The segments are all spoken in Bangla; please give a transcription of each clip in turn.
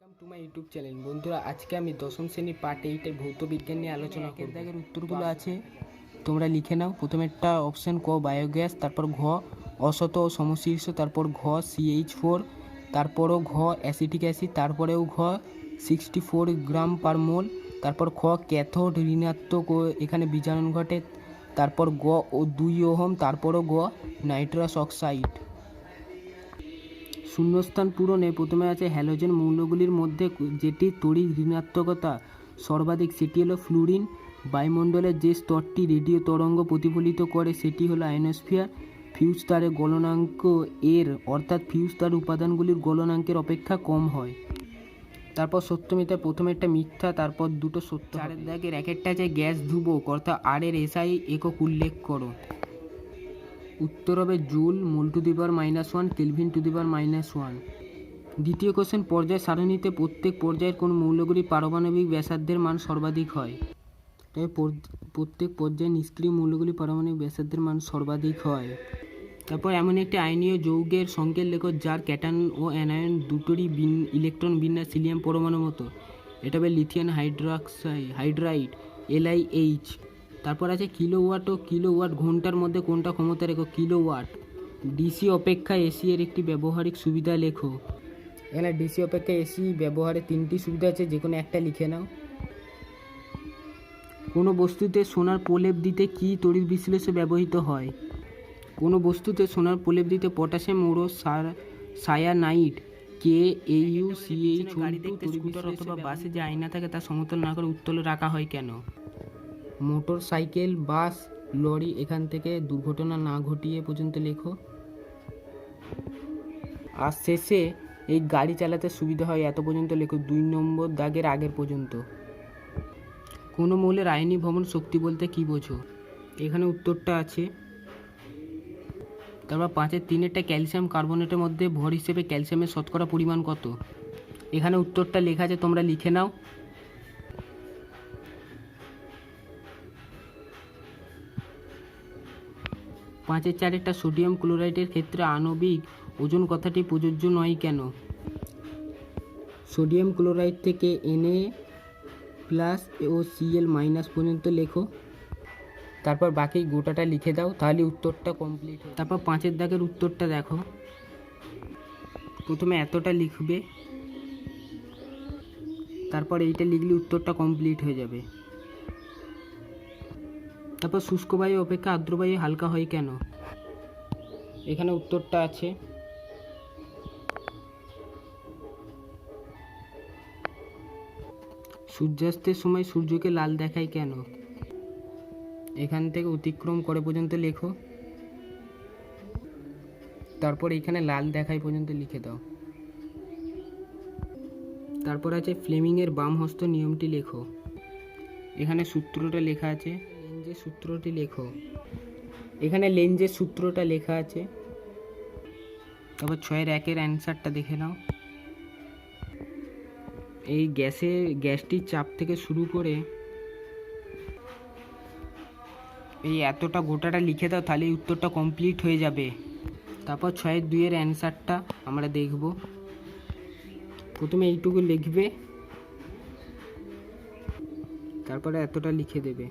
Welcome to my YouTube channel. বন্ধুরা, আজকে আমি দশম শ্রেণীর পার্ট 8-এর ভৌত বিজ্ঞান নিয়ে আলোচনা করব। দাগের উত্তরগুলো আছে, তোমরা লিখে নাও। প্রথমেরটা অপশান ক বায়োগ্যাস, তারপর ঘ অশত ও সমশীর্ষ, তারপর ঘ CH4, তারপরও ঘ অ্যাসিটিক অ্যাসিড, তারপরেও ঘ 64 গ্রাম পার মোল, তারপর খ ক্যাথোড ঋণাত্মক ও এখানে বিজারণ ঘটে, তারপর গ ও 2 ওহম, তারপরও গ নাইট্রাস অক্সাইড। শূন্যস্থান পূরণে প্রথমে আছে হ্যালোজেন মৌলগুলির মধ্যে যেটি তড়িৎ ঋণাত্মকতা সর্বাধিক সেটি হলো ফ্লুরিন। বায়ুমণ্ডলের যে স্তরটি রেডিও তরঙ্গ প্রতিফলিত করে সেটি হলো আয়নোস্ফিয়ার। ফিউজ তারের গলনাঙ্ক এর অর্থাৎ ফিউজ তার উপাদানগুলির গলনাঙ্কের অপেক্ষা কম হয়। তারপর সত্য মিথ্যা, প্রথমে একটা মিথ্যা, তারপর দুটো সত্য। চারের দাগের একটা আছে গ্যাস ধ্রুবক অর্থাৎ আর এর এসআই একক উল্লেখ করো। উত্তর হবে joule, mole to the power -1, kelvin to the power -1। দ্বিতীয় কোশ্চেন, পর্যায় সারণীতে প্রত্যেক পর্যায়ের কোন মৌলগুলির পারমাণবিক ব্যাসার্ধের মান সর্বাধিক হয়? তবে প্রত্যেক পর্যায়ে নিষ্ক্রিয় মৌলগুলির পারমাণবিক ব্যাসার্ধের মান সর্বাধিক হয়। তারপর এমন একটি আয়নীয় যৌগের সংকেত লেখো যার ক্যাটায়ন ও অ্যানায়ন দুটোরই ইলেকট্রন বিন্যাস হিলিয়াম পরমাণুর মতো। এটা হবে লিথিয়াম হাইড্রাইড LiH। তারপর আছে কিলোওয়াট ও কিলোওয়াট ঘন্টার মধ্যে কোনটা ক্ষমতা লেখো? কিলোওয়াট। ডিসি অপেক্ষা এসি এর একটি ব্যবহারিক সুবিধা লেখো। এখানে ডিসি অপেক্ষা এসি ব্যবহারে 3টি সুবিধা আছে, যে কোনো একটা লিখে নাও। কোনো বস্তুতে সোনার প্রলেপ দিতে কি তড়িৎ বিশ্লেষণ ব্যবহৃত হয়? কোনো বস্তুতে সোনার প্রলেপ দিতে পটাশিয়াম ও সায়ানাইড KaUCH স্কুটার অথবা বাসে যে আয়না থাকে তা সমতল না করে উত্তলে রাখা হয় কেন? মোটর সাইকেল, বাস, লরি এখান থেকে দুর্ঘটনা না ঘটিয়ে পর্যন্ত লেখো। আর শেষে এই গাড়ি চালাতে সুবিধা হয় এত পর্যন্ত লেখো, 2 নম্বর দাগের আগের পর্যন্ত। কোনো মৌলের আয়নি ভ্রমণ শক্তি বলতে কি বোঝো? এখানে উত্তরটা আছে। তারপর 5-এর 3-এরটা ক্যালসিয়াম কার্বনেটের মধ্যে ভর হিসেবে ক্যালসিয়ামের শতকরা পরিমাণ কত? এখানে উত্তরটা লেখা আছে, তোমরা লিখে নাও। 5-এর 4-এরটা সোডিয়াম ক্লোরাইডের ক্ষেত্রে আণবিক ওজন কথাটি প্রযোজ্য নয় কেন? সোডিয়াম ক্লোরাইড থেকে Na+ ও Cl- পর্যন্ত লেখো। তারপর বাকি গোটাটা লিখে দাও, তাহলে উত্তরটা কমপ্লিট। তারপর 5-এর দাগের উত্তরটা দেখো। প্রথমে এতটা লিখবে, তারপর এইটা লিখলে উত্তরটা কমপ্লিট হয়ে যাবে। তারপর শুষ্ক বায়ু অপেক্ষা আর্দ্র বায়ু হালকা হয় কেন? এখানে উত্তরটা আছে। সূর্যাস্তের সময় সূর্যকে লাল দেখায় কেন? এখান থেকে অতিক্রম করে পর্যন্ত লেখো। তারপর এখানে লাল দেখায় পর্যন্ত লিখে দাও। তারপর আছে ফ্লেমিংয়ের বাম হস্ত নিয়মটি লেখো। এখানে সূত্রটা লেখা আছে, লেঞ্জের সূত্রটি লেখো। এখানে লেঞ্জের সূত্রটা লেখা আছে। তারপর 6-এর 1-এর অ্যান্সারটা দেখে নাও। এই গ্যাসটির চাপ থেকে শুরু করে এই এতটা গোটাটা লিখে দাও, তাহলে উত্তরটা কমপ্লিট হয়ে যাবে। তারপর 6-এর 2-এর অ্যান্সারটা আমরা দেখব। প্রথমে এইটুকু লিখবে, তারপরে এতটা লিখে দেবে।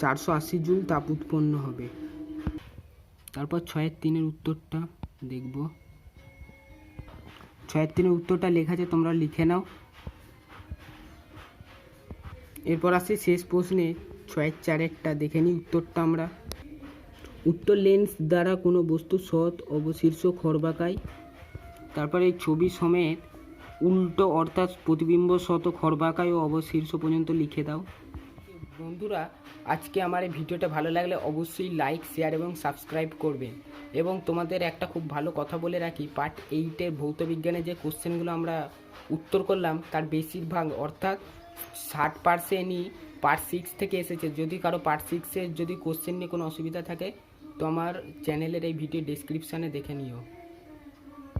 480 জুল তাপ উৎপন্ন হবে। তারপর 6-এর 3-এর উত্তরটা দেখব। 6-এর 3-এর উত্তরটা লেখা আছে, তোমরা লিখে নাও। এরপর আসছে শেষ প্রশ্নে 6-এর 4-একটা দেখে নিই উত্তরটা আমরা। উত্তর লেন্স দ্বারা কোনো বস্তু সৎ অবশীর্ষ খর্বাকায়। তারপরে এই ছবি সমেত উল্টো অর্থাৎ প্রতিবিম্ব শত খর্বাকায় ও অবশীর্ষ পর্যন্ত লিখে দাও। বন্ধুরা, আজকে আমার এই ভিডিওটা ভালো লাগলে অবশ্যই লাইক, শেয়ার এবং সাবস্ক্রাইব করবেন। এবং তোমাদের একটা খুব ভালো কথা বলে রাখি, পার্ট 8-এর ভৌত বিজ্ঞানের যে কোশ্চেনগুলো আমরা উত্তর করলাম তার বেশিরভাগ অর্থাৎ 60%ই পার্ট 6 থেকে এসেছে। যদি কারো পার্ট 6-এর যদি কোশ্চেন নিয়ে কোনো অসুবিধা থাকে তো আমার চ্যানেলের এই ভিডিও ডেসক্রিপশানে দেখে নিও।